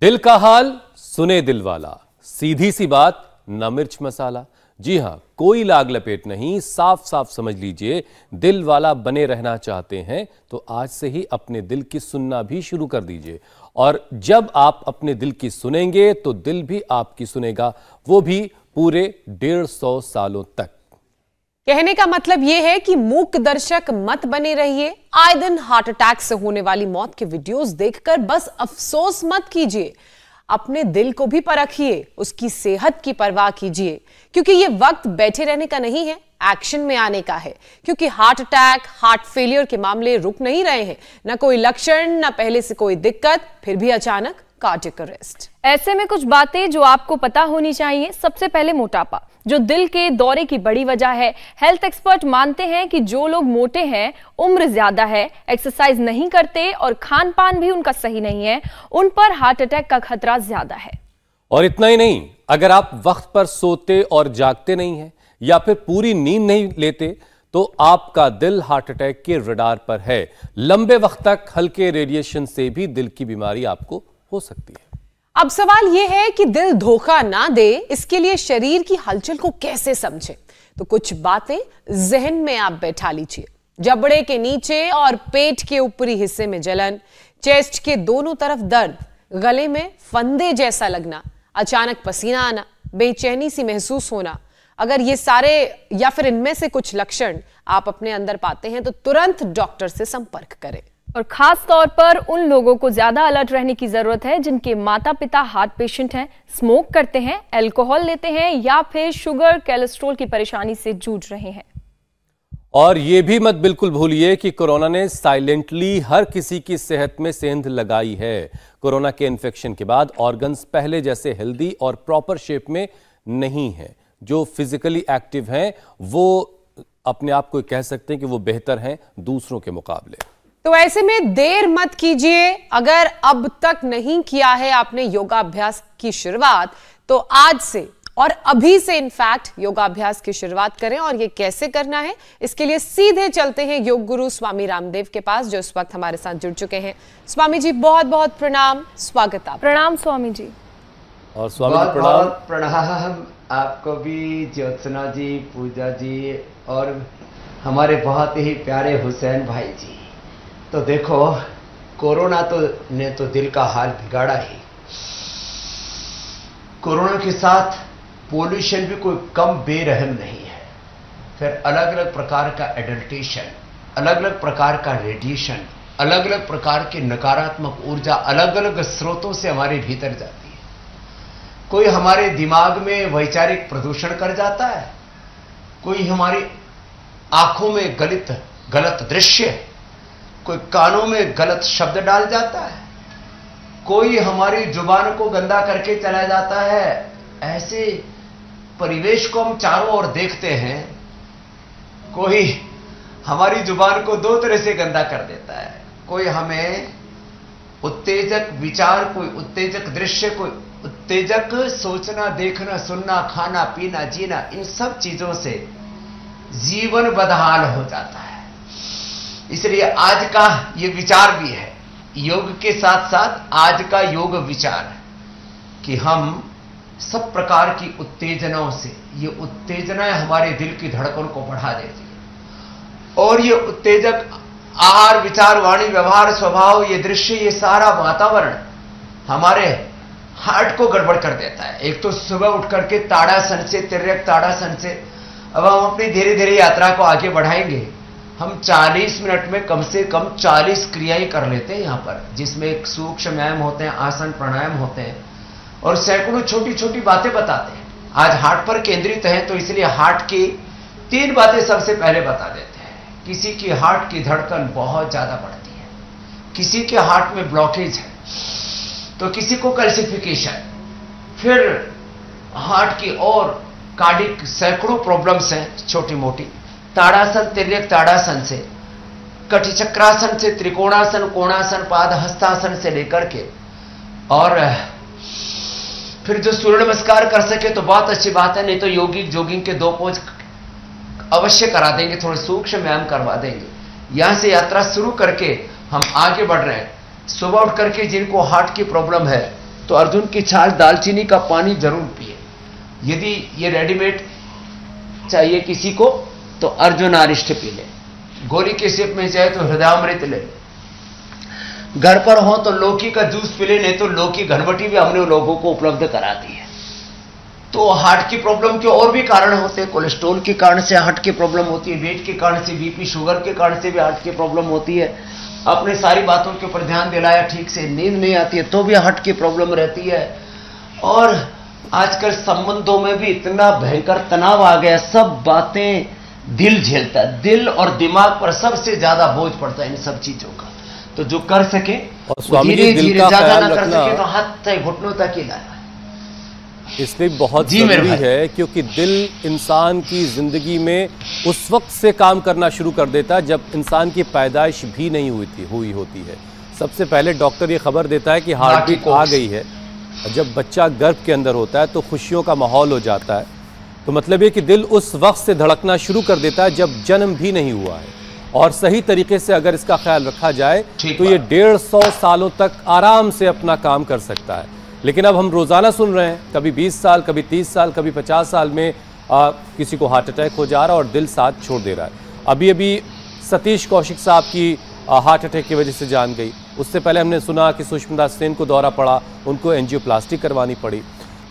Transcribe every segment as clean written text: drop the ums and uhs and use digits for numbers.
दिल का हाल सुने दिल वाला, सीधी सी बात न मिर्च मसाला। जी हां, कोई लाग लपेट नहीं, साफ साफ समझ लीजिए। दिल वाला बने रहना चाहते हैं तो आज से ही अपने दिल की सुनना भी शुरू कर दीजिए। और जब आप अपने दिल की सुनेंगे तो दिल भी आपकी सुनेगा, वो भी पूरे 150 सालों तक। कहने का मतलब यह है कि मूक दर्शक मत बने रहिए। आए दिन हार्ट अटैक से होने वाली मौत के वीडियोस देखकर बस अफसोस मत कीजिए, अपने दिल को भी परखिए, उसकी सेहत की परवाह कीजिए, क्योंकि यह वक्त बैठे रहने का नहीं है, एक्शन में आने का है। क्योंकि हार्ट अटैक, हार्ट फेलियर के मामले रुक नहीं रहे हैं। न कोई लक्षण, न पहले से कोई दिक्कत, फिर भी अचानक कार्डियक अरेस्ट। ऐसे में कुछ बातें जो आपको पता होनी चाहिए। सबसे पहले मोटापा, जो दिल के दौरे की बड़ी वजह है। हेल्थ एक्सपर्ट मानते हैं कि जो लोग मोटे हैं, उम्र ज्यादा है, एक्सरसाइज नहीं करते और खान पान भी उनका सही नहीं है, उन पर हार्ट अटैक का खतरा ज्यादा है। और इतना ही नहीं, अगर आप वक्त पर सोते और जागते नहीं हैं या फिर पूरी नींद नहीं लेते तो आपका दिल हार्ट अटैक के रडार पर है। लंबे वक्त तक हल्के रेडिएशन से भी दिल की बीमारी आपको हो सकती है। अब सवाल यह है कि दिल धोखा ना दे, इसके लिए शरीर की हलचल को कैसे समझे। तो कुछ बातें जहन में आप बैठा लीजिए। जबड़े के नीचे और पेट के ऊपरी हिस्से में जलन, चेस्ट के दोनों तरफ दर्द, गले में फंदे जैसा लगना, अचानक पसीना आना, बेचैनी सी महसूस होना, अगर ये सारे या फिर इनमें से कुछ लक्षण आप अपने अंदर पाते हैं तो तुरंत डॉक्टर से संपर्क करें। और खास तौर पर उन लोगों को ज्यादा अलर्ट रहने की जरूरत है जिनके माता पिता हार्ट पेशेंट हैं, स्मोक करते हैं, अल्कोहल लेते हैं या फिर शुगर, कोलेस्ट्रॉल की परेशानी से जूझ रहे हैं। और यह भी मत बिल्कुल भूलिए कि कोरोना ने साइलेंटली हर किसी की सेहत में सेंध लगाई है। कोरोना के इन्फेक्शन के बाद ऑर्गन्स पहले जैसे हेल्दी और प्रॉपर शेप में नहीं है। जो फिजिकली एक्टिव हैं वो अपने आप को कह सकते हैं कि वो बेहतर हैं दूसरों के मुकाबले। तो ऐसे में देर मत कीजिए। अगर अब तक नहीं किया है आपने योगाभ्यास की शुरुआत, तो आज से और अभी से इनफैक्ट योगाभ्यास की शुरुआत करें। और ये कैसे करना है, इसके लिए सीधे चलते हैं योग गुरु स्वामी रामदेव के पास, जो इस वक्त हमारे साथ जुड़ चुके हैं। स्वामी जी बहुत बहुत प्रणाम, स्वागत आप। प्रणाम स्वामी जी। और स्वामी जी प्रणाम। प्रणाम आपको भी, ज्योत्सना जी, पूजा जी और हमारे बहुत ही प्यारे हुसैन भाई जी। तो देखो, कोरोना ने तो दिल का हाल बिगाड़ा ही। कोरोना के साथ पोल्यूशन भी कोई कम बेरहम नहीं है। फिर अलग अलग प्रकार का एडल्टेशन, अलग अलग प्रकार का रेडिएशन, अलग अलग प्रकार की नकारात्मक ऊर्जा अलग अलग स्रोतों से हमारे भीतर जाती है। कोई हमारे दिमाग में वैचारिक प्रदूषण कर जाता है, कोई हमारी आंखों में गलत दृश्य, कोई कानों में गलत शब्द डाल जाता है, कोई हमारी जुबान को गंदा करके चला जाता है। ऐसे परिवेश को हम चारों ओर देखते हैं। कोई हमारी जुबान को दो तरह से गंदा कर देता है। कोई हमें उत्तेजक विचार, कोई उत्तेजक दृश्य, कोई उत्तेजक सोचना, देखना, सुनना, खाना, पीना, जीना, इन सब चीजों से जीवन बदहाल हो जाता है। इसलिए आज का ये विचार भी है, योग के साथ साथ आज का योग विचार है कि हम सब प्रकार की उत्तेजनाओं से, ये उत्तेजनाएं हमारे दिल की धड़कन को बढ़ा देती है। और ये उत्तेजक आहार, विचार, वाणी, व्यवहार, स्वभाव, ये दृश्य, ये सारा वातावरण हमारे हार्ट को गड़बड़ कर देता है। एक तो सुबह उठ करके ताड़ासन से, तिर्यक ताड़ासन से अब हम अपनी धीरे धीरे यात्रा को आगे बढ़ाएंगे। हम 40 मिनट में कम से कम 40 क्रियाएं कर लेते हैं यहाँ पर, जिसमें सूक्ष्म व्यायाम होते हैं, आसन प्राणायाम होते हैं और सैकड़ों छोटी छोटी बातें बताते हैं। आज हार्ट पर केंद्रित है तो इसलिए हार्ट की 3 बातें सबसे पहले बता देते हैं। किसी की हार्ट की धड़कन बहुत ज्यादा बढ़ती है, किसी के हार्ट में ब्लॉकेज है, तो किसी को कैल्सिफिकेशन, फिर हार्ट की और कार्डिक सैकड़ों प्रॉब्लम्स हैं छोटी मोटी। ताड़ासन, तिर्यक ताड़ासन से, कटिचक्रासन से, त्रिकोणासन, कोणासन, पाद हस्तासन से लेकर के, और फिर जो सूर्य नमस्कार कर सके तो बहुत अच्छी बात है, नहीं तो योगिक जोगिंग के 2 पोज अवश्य करा देंगे, थोड़े सूक्ष्म व्यायाम करवा देंगे। यहां से यात्रा शुरू करके हम आगे बढ़ रहे हैं। सुबह उठ करके जिनको हार्ट की प्रॉब्लम है तो अर्जुन की छाल दालचीनी का पानी जरूर पिए। यदि ये रेडीमेड चाहिए किसी को तो अर्जुन आरिष्ट पी ले, गोली के शेप में चाहे तो हृदयामृत ले, घर पर हो तो लौकी का जूस पी ले, नहीं तो लौकी घनवटी भी हमने लोगों को उपलब्ध करा दी है। तो हार्ट की प्रॉब्लम के और भी कारण होते हैं, कोलेस्ट्रॉल के कारण से हार्ट की प्रॉब्लम होती है, वेट के कारण से, बीपी शुगर के कारण से भी हार्ट की प्रॉब्लम होती है। आपने सारी बातों के ऊपर ध्यान दिलाया ठीक से, नींद नहीं आती है तो भी हार्ट की प्रॉब्लम रहती है। और आजकल संबंधों में भी इतना भयंकर तनाव आ गया, सब बातें दिल झेलता है, दिल और दिमाग पर सबसे ज्यादा बोझ पड़ता है इन सब चीजों का। तो जो कर सके धीरे धीरे, ज्यादा ना कर सके तो हाथ तक घुटनों तक ही लाना, इसलिए बहुत जरूरी है, क्योंकि दिल इंसान की जिंदगी में उस वक्त से काम करना शुरू कर देता है जब इंसान की पैदाइश भी नहीं हुई होती है। सबसे पहले डॉक्टर ये खबर देता है कि हार्ट बीट आ गई है। जब बच्चा गर्भ के अंदर होता है तो खुशियों का माहौल हो जाता है, तो मतलब ये कि दिल उस वक्त से धड़कना शुरू कर देता है जब जन्म भी नहीं हुआ है। और सही तरीके से अगर इसका ख्याल रखा जाए तो ये 150 सालों तक आराम से अपना काम कर सकता है। लेकिन अब हम रोज़ाना सुन रहे हैं, कभी 20 साल, कभी 30 साल, कभी 50 साल में किसी को हार्ट अटैक हो जा रहा है और दिल साथ छोड़ दे रहा है। अभी अभी सतीश कौशिक साहब की हार्ट अटैक की वजह से जान गई। उससे पहले हमने सुना कि सुष्मिता सेन को दौरा पड़ा, उनको एंजियोप्लास्टी करवानी पड़ी।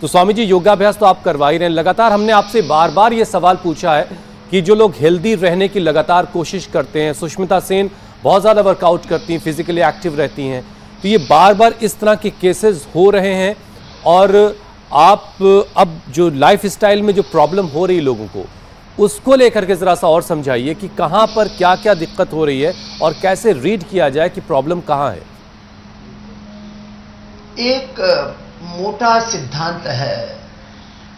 तो स्वामी जी, योगाभ्यास तो आप करवा ही रहे हैं लगातार। हमने आपसे बार बार ये सवाल पूछा है कि जो लोग हेल्दी रहने की लगातार कोशिश करते हैं, सुष्मिता सेन बहुत ज़्यादा वर्कआउट करती हैं, फिजिकली एक्टिव रहती हैं, तो ये बार बार इस तरह के केसेस हो रहे हैं। और आप अब जो लाइफ स्टाइल में जो प्रॉब्लम हो रही है लोगों को, उसको लेकर के ज़रा सा और समझाइए कि कहाँ पर क्या क्या दिक्कत हो रही है और कैसे रीड किया जाए कि प्रॉब्लम कहाँ है। एक मोटा सिद्धांत है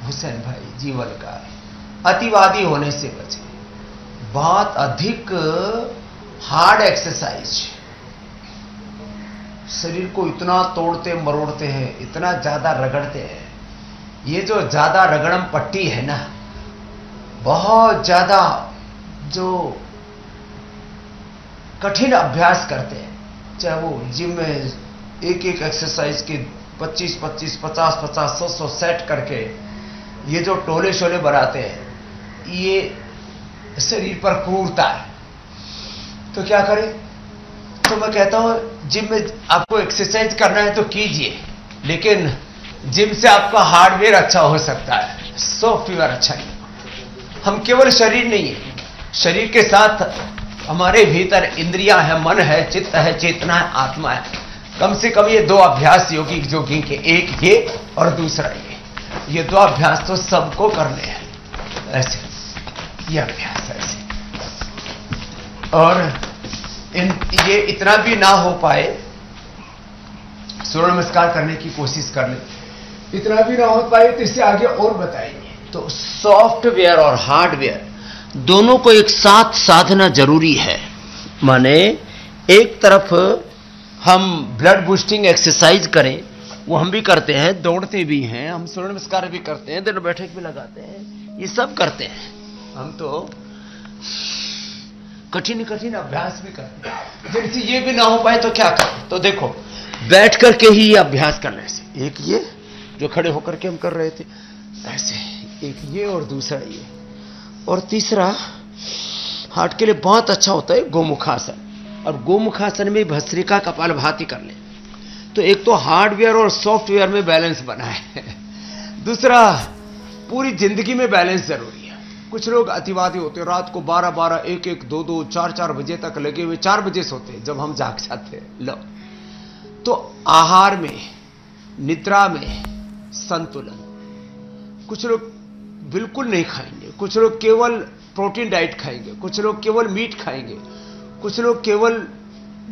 हुसैन भाई जीवन का, अतिवादी होने से बचे। बहुत अधिक हार्ड एक्सरसाइज शरीर को इतना तोड़ते मरोड़ते हैं, इतना ज्यादा रगड़ते हैं। ये जो ज्यादा रगड़म पट्टी है ना, बहुत ज्यादा जो कठिन अभ्यास करते हैं, चाहे वो जिम में एक एक एक्सरसाइज के 25-25, 50-50, 100-100 सेट करके ये जो टोले शोले बनाते हैं, ये शरीर पर क्रूरता है। तो क्या करें? तो मैं कहता हूं जिम में आपको एक्सरसाइज करना है तो कीजिए, लेकिन जिम से आपका हार्डवेयर अच्छा हो सकता है, सॉफ्टवेयर अच्छा नहीं। हम केवल शरीर नहीं है, शरीर के साथ हमारे भीतर इंद्रियां हैं, मन है, चित्त है, चेतना है, आत्मा है। कम से कम ये दो अभ्यास योगी के, एक ये और दूसरा ये दो अभ्यास तो सबको करने हैं। ऐसे ये अभ्यास ऐसे, और ये इतना भी ना हो पाए, सूर्य नमस्कार करने की कोशिश कर ले, इतना भी ना हो पाए तो इससे आगे और बताएंगे। तो सॉफ्टवेयर और हार्डवेयर दोनों को एक साथ साधना जरूरी है। माने एक तरफ हम ब्लड बूस्टिंग एक्सरसाइज करें, वो हम भी करते हैं, दौड़ते भी हैं, हम सूर्य नमस्कार भी करते हैं, दिन बैठक भी लगाते हैं, ये सब करते हैं। हम तो कठिन कठिन अभ्यास भी करते हैं। जैसे ये भी ना हो पाए तो क्या करें? तो देखो, बैठ करके ही ये अभ्यास करने से, एक ये जो खड़े होकर के हम कर रहे थे ऐसे, एक ये और दूसरा ये, और तीसरा हार्ट के लिए बहुत अच्छा होता है गोमुखासन। और गोमुखासन में भस्त्रिका कपालभाति कर ले तो एक तो हार्डवेयर और सॉफ्टवेयर में बैलेंस बना है, दूसरा पूरी जिंदगी में बैलेंस जरूरी है। कुछ लोग अतिवादी होते हैं, रात को 12-12, 1-1, 2-2, 4-4 बजे तक लगे हुए, 4 बजे सोते हैं जब हम जाग जाते हैं। लो, तो आहार में, निद्रा में संतुलन। कुछ लोग बिल्कुल नहीं खाएंगे, कुछ लोग केवल प्रोटीन डाइट खाएंगे, कुछ लोग केवल मीट खाएंगे, कुछ लोग केवल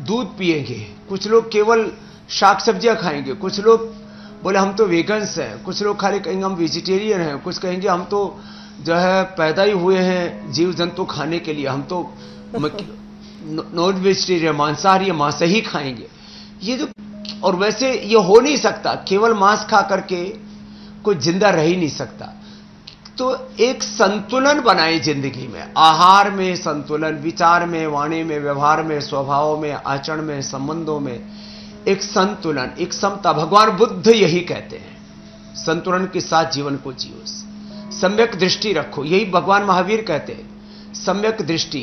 दूध पिएंगे, कुछ लोग केवल शाक सब्जियां खाएंगे, कुछ लोग बोले हम तो वेगन्स हैं, कुछ लोग खाली कहेंगे हम वेजिटेरियन हैं, कुछ कहेंगे हम तो जो है पैदा ही हुए हैं जीव जंतु खाने के लिए, हम तो नॉन वेजिटेरियन, मांसाहारी, मांस ही खाएंगे। ये जो, और वैसे ये हो नहीं सकता, केवल मांस खा करके कोई जिंदा रह ही नहीं सकता। तो एक संतुलन बनाए जिंदगी में, आहार में संतुलन, विचार में, वाणी में, व्यवहार में, स्वभाव में, आचरण में, संबंधों में, एक संतुलन, एक समता। भगवान बुद्ध यही कहते हैं, संतुलन के साथ जीवन को जियो, सम्यक दृष्टि रखो। यही भगवान महावीर कहते हैं, सम्यक दृष्टि।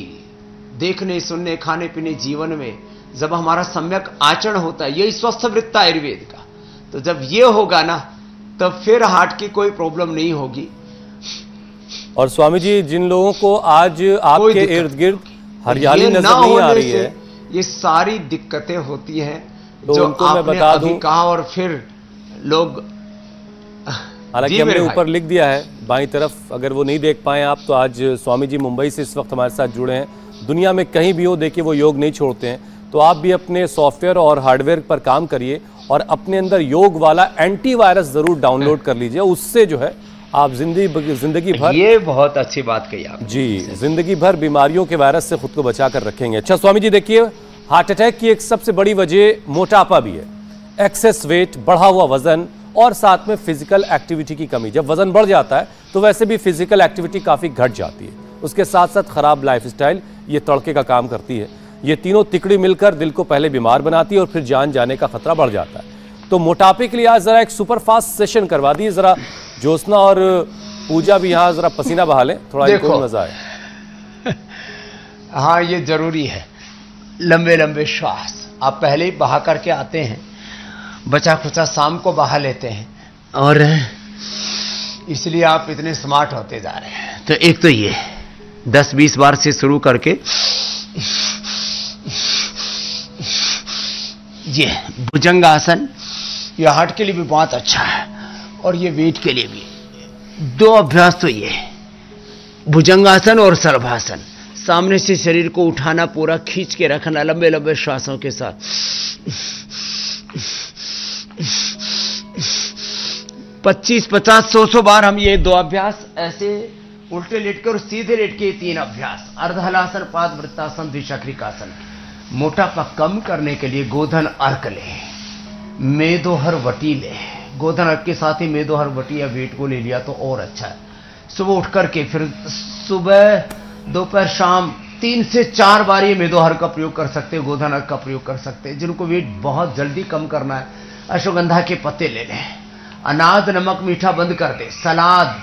देखने, सुनने, खाने पीने, जीवन में जब हमारा सम्यक आचरण होता है, यही स्वस्थ वृत्त आयुर्वेद का। तो जब ये होगा ना, तब फिर हार्ट की कोई प्रॉब्लम नहीं होगी। और स्वामी जी, जिन लोगों को आज आपके इर्द गिर्द हरियाली नजर नहीं आ रही है, ये सारी दिक्कतें होती हैं, तो जो उनको मैं आपने बता अभी दूं, कहा। और फिर लोग, हालांकि हमने ऊपर लिख दिया है बाईं तरफ, अगर वो नहीं देख पाए आप, तो आज स्वामी जी मुंबई से इस वक्त हमारे साथ जुड़े हैं। दुनिया में कहीं भी हो, देखिए वो योग नहीं छोड़ते हैं। तो आप भी अपने सॉफ्टवेयर और हार्डवेयर पर काम करिए और अपने अंदर योग वाला एंटीवायरस जरूर डाउनलोड कर लीजिए। उससे जो है आप जिंदगी भर, ये बहुत अच्छी बात कही आप जी, जिंदगी भर बीमारियों के वायरस से खुद को बचा कर रखेंगे। अच्छा स्वामी जी, देखिए हार्ट अटैक की एक सबसे बड़ी वजह मोटापा भी है, एक्सेस वेट, बढ़ा हुआ वजन और साथ में फिजिकल एक्टिविटी की कमी। जब वजन बढ़ जाता है तो वैसे भी फिजिकल एक्टिविटी काफी घट जाती है। उसके साथ साथ खराब लाइफस्टाइल ये तड़के का काम करती है। ये तीनों तिकड़ी मिलकर दिल को पहले बीमार बनाती है और फिर जान जाने का खतरा बढ़ जाता है। तो मोटापे के लिए आज जरा एक सुपरफास्ट सेशन करवा दी, जरा ज्योत्सना और पूजा भी यहाँ जरा पसीना बहा लें, थोड़ा इनको मजा आए। हाँ, ये जरूरी है। लंबे लंबे श्वास आप पहले ही बहा करके आते हैं, बचा खुचा शाम को बहा लेते हैं, और इसलिए आप इतने स्मार्ट होते जा रहे हैं। तो एक तो ये 10-20 बार से शुरू करके ये भुजंगासन, ये हार्ट के लिए भी बहुत अच्छा है और ये वेट के लिए भी। 2 अभ्यास तो ये भुजंगासन और सर्वासन, सामने से शरीर को उठाना, पूरा खींच के रखना लंबे लंबे श्वासों के साथ। 25, 50, 100 बार हम ये 2 अभ्यास ऐसे उल्टे लेटकर और सीधे लेट के 3 अभ्यास, अर्धहलासन, पादवृत्तासन, द्विचक्रिकासन। मोटापा कम करने के लिए गोधन अर्क ले, मेदोहर वटी ले। गोधन अर्क के साथ ही मेदोहर वटी या वेट को ले लिया तो और अच्छा है। सुबह उठ करके फिर सुबह, दोपहर, शाम 3 से 4 बार ये मेदोहर का प्रयोग कर सकते हैं, गोधन अर्क का प्रयोग कर सकते हैं। जिनको वेट बहुत जल्दी कम करना है, अश्वगंधा के पत्ते ले लें, अनाज, नमक, मीठा बंद कर दे, सलाद,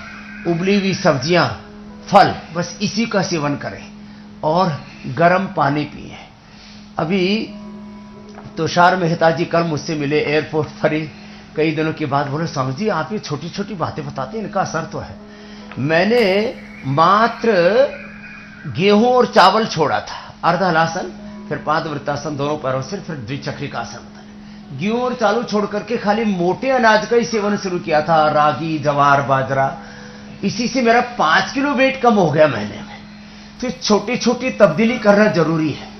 उबली हुई सब्जियां, फल, बस इसी का सेवन करें और गर्म पानी पिए। अभी तुषार मेहता जी कल मुझसे मिले एयरपोर्ट पर ही, कई दिनों के बाद बोले, स्वामी जी आप ये छोटी छोटी बातें बताते हैं, इनका असर तो है। मैंने मात्र गेहूं और चावल छोड़ा था, अर्धहलासन, फिर पादवृत्तासन दोनों पैरों से, फिर द्विचक्रिकासन होता है। गेहूं और चावल छोड़ करके खाली मोटे अनाज का ही सेवन शुरू किया था, रागी, जवार, बाजरा। इसी से मेरा 5 किलो वेट कम हो गया महीने में। तो छोटी छोटी तब्दीली करना जरूरी है।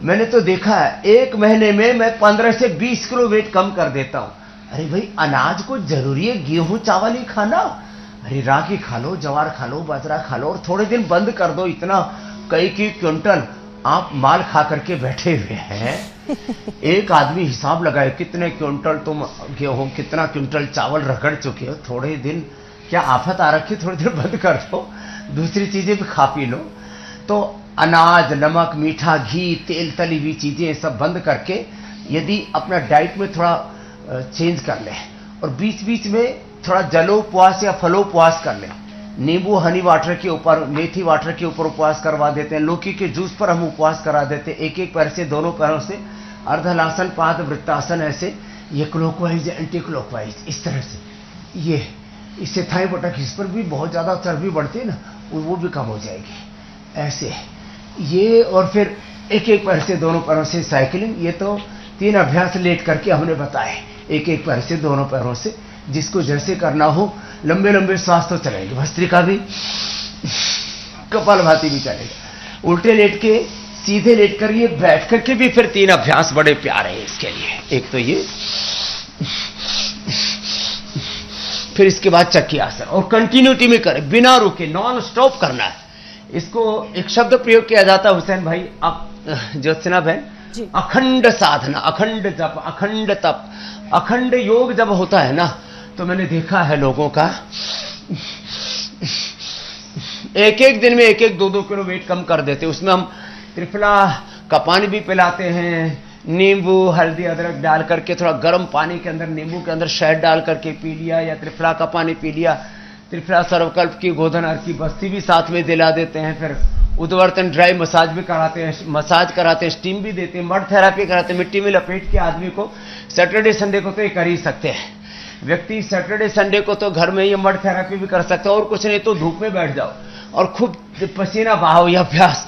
मैंने तो देखा है 1 महीने में मैं 15 से 20 किलो वेट कम कर देता हूं। अरे भाई, अनाज को जरूरी है गेहूं चावल ही खाना? अरे रागी खा लो, जवार खा लो, बाजरा खा लो, और थोड़े दिन बंद कर दो। इतना कई क्विंटल आप माल खा करके बैठे हुए हैं। एक आदमी हिसाब लगाए कितने क्विंटल तुम गेहूं, कितना क्विंटल चावल रगड़ चुके हो। थोड़े दिन क्या आफत आ रखी, थोड़ी देर बंद कर दो, दूसरी चीजें भी खा पी लो। तो अनाज, नमक, मीठा, घी, तेल, तली हुई चीजें सब बंद करके यदि अपना डाइट में थोड़ा चेंज कर ले, और बीच बीच में थोड़ा जलोपवास या फलोपवास कर ले। नींबू हनी वाटर के ऊपर, मेथी वाटर के ऊपर उपवास करवा देते हैं, लौकी के जूस पर हम उपवास करा देते हैं। एक एक पैर से, दोनों पैरों से अर्धहलासन, पादवृत्तासन, ऐसे ये क्लॉकवाइज, एंटी क्लॉकवाइज, इस तरह से। ये इससे थाई बटक, इस पर भी बहुत ज्यादा चर्बी बढ़ती है ना, वो भी कम हो जाएगी। ऐसे ये, और फिर एक एक पैर से, दोनों पैरों से साइकिलिंग। ये तो 3 अभ्यास लेट करके हमने बताए, एक एक पैर से, दोनों पैरों से। जिसको जैसे करना हो, लंबे लंबे श्वास तो चलेंगे, भस्त्रिका भी, कपालभाति भी चलेगा। उल्टे लेट के, सीधे लेट कर, ये बैठ करके भी फिर 3 अभ्यास बड़े प्यारे हैं इसके लिए। एक तो ये, फिर इसके बाद चक्की आसन, और कंटिन्यूटी में करें, बिना रुके, नॉन स्टॉप करना है। इसको एक शब्द प्रयोग किया जाता है हुसैन भाई, आप ज्योत्सना बहन, अखंड साधना, अखंड जप, अखंड तप, अखंड योग जब होता है ना, तो मैंने देखा है लोगों का एक एक दिन में 1-1, 2-2 किलो वेट कम कर देते। उसमें हम त्रिफला का पानी भी पिलाते हैं, नींबू हल्दी अदरक डाल करके थोड़ा गर्म पानी के अंदर नींबू के अंदर शहद डाल करके पी लिया, या त्रिफला का पानी पी लिया। त्रिफला सर्वकल्प की गोधन अर्क की बस्ती भी साथ में दिला देते हैं। फिर उद्वर्तन ड्राई मसाज भी कराते हैं, मसाज कराते हैं, स्टीम भी देते हैं, मड थेरापी कराते हैं। मिट्टी में लपेट के आदमी को सैटरडे संडे को तो ये कर ही सकते हैं। व्यक्ति सैटरडे संडे को तो घर में ये मड थेरापी भी कर सकता है, और कुछ नहीं तो धूप में बैठ जाओ और खूब पसीना बहाओ, या अभ्यास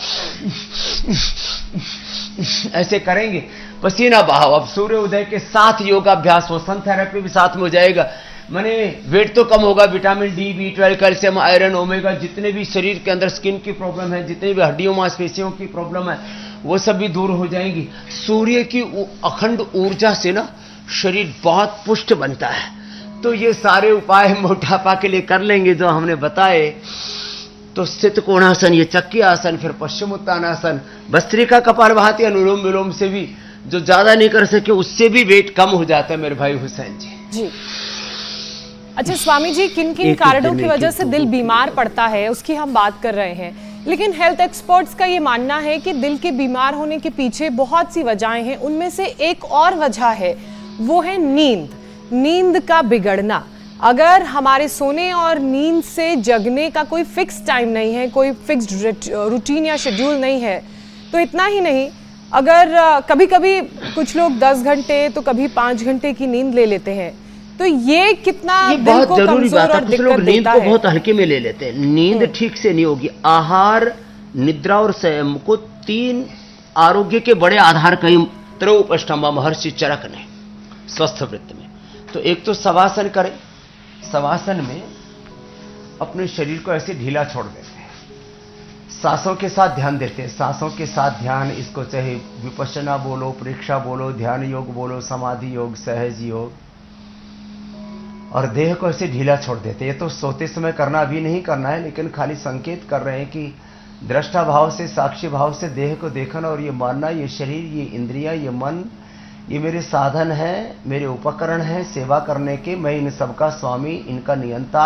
ऐसे करेंगे, पसीना बहाओ। अब सूर्य उदय के साथ योगाभ्यास हो, सन थेरेपी भी साथ में हो जाएगा। माने वेट तो कम होगा, vitamin D, B12, calcium, iron, omega, जितने भी शरीर के अंदर स्किन की प्रॉब्लम है, जितनी भी हड्डियों मांसपेशियों की प्रॉब्लम है, वो सब भी दूर हो जाएंगी। सूर्य की अखंड ऊर्जा से ना शरीर बहुत पुष्ट बनता है। तो ये सारे उपाय मोटापा के लिए कर लेंगे जो हमने बताए। तो स्थित कोणासन, ये चक्की आसन, फिर पश्चिमोत्तानासन, भस्त्रिका कपालभाति, अनुलोम विलोम से भी जो ज्यादा नहीं कर सके उससे भी वेट कम हो जाता है मेरे भाई हुसैन जी। अच्छा स्वामी जी, किन किन कारणों की वजह से दिल बीमार पड़ता है उसकी हम बात कर रहे हैं, लेकिन हेल्थ एक्सपर्ट्स का ये मानना है कि दिल के बीमार होने के पीछे बहुत सी वजहें हैं। उनमें से एक और वजह है, वो है नींद का बिगड़ना। अगर हमारे सोने और नींद से जगने का कोई फिक्स टाइम नहीं है, कोई फिक्स्ड रूटीन या शेड्यूल नहीं है, तो इतना ही नहीं, अगर कभी कभी कुछ लोग 10 घंटे तो कभी 5 घंटे की नींद ले लेते हैं, तो ये कितना दिल को कमजोर और दिक्कत देता है। नींद को बहुत हल्के में ले लेते हैं। नींद ठीक से नहीं होगी। आहार, निद्रा और संयम को 3 आरोग्य के बड़े आधार कहीं त्रयोपष्टमा महर्षि चरक ने स्वस्थ वृत्त में। तो एक तो शवासन करें, शवासन में अपने शरीर को ऐसे ढीला छोड़ देते हैं, सांसों के साथ ध्यान देते हैं, सांसों के साथ ध्यान, इसको चाहे विपश्यना बोलो, प्रेक्षा बोलो, ध्यान योग बोलो, समाधि योग, सहज योग, और देह को ऐसे ढीला छोड़ देते हैं। ये तो सोते समय करना अभी नहीं करना है, लेकिन खाली संकेत कर रहे हैं कि दृष्टा भाव से, साक्षी भाव से देह को देखना और ये मानना, ये शरीर, ये इंद्रियां, ये मन, ये मेरे साधन हैं, मेरे उपकरण हैं सेवा करने के, मैं इन सबका स्वामी, इनका नियंता,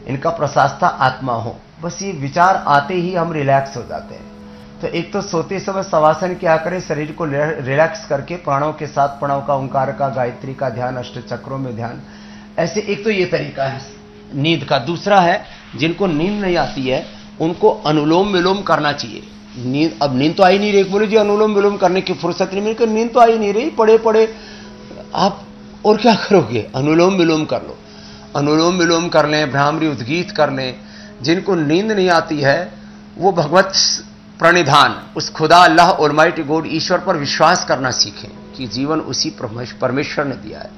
इनका प्रशास्ता आत्मा हूं। बस ये विचार आते ही हम रिलैक्स हो जाते हैं। तो एक तो सोते समय शवासन क्या करें, शरीर को रिलैक्स करके प्राणों के साथ प्रणव का, ओंकार का, गायत्री का ध्यान, अष्ट चक्रों में ध्यान, ऐसे एक तो ये तरीका है नींद का। दूसरा है, जिनको नींद नहीं आती है उनको अनुलोम विलोम करना चाहिए। अब नींद तो आ ही नहीं रही, बोले जी अनुलोम विलोम करने की फुर्सत नहीं मिलकर, नींद तो आ ही नहीं रही, पड़े पड़े आप और क्या करोगे, अनुलोम विलोम कर लो। अनुलोम विलोम कर लें, भ्रामरी उद्गीत कर लें। जिनको नींद नहीं आती है वो भगवत प्रणिधान, उस खुदा अल्लाह ऑलमाइटी गॉड ईश्वर पर विश्वास करना सीखें कि जीवन उसी परमेश्वर ने दिया है।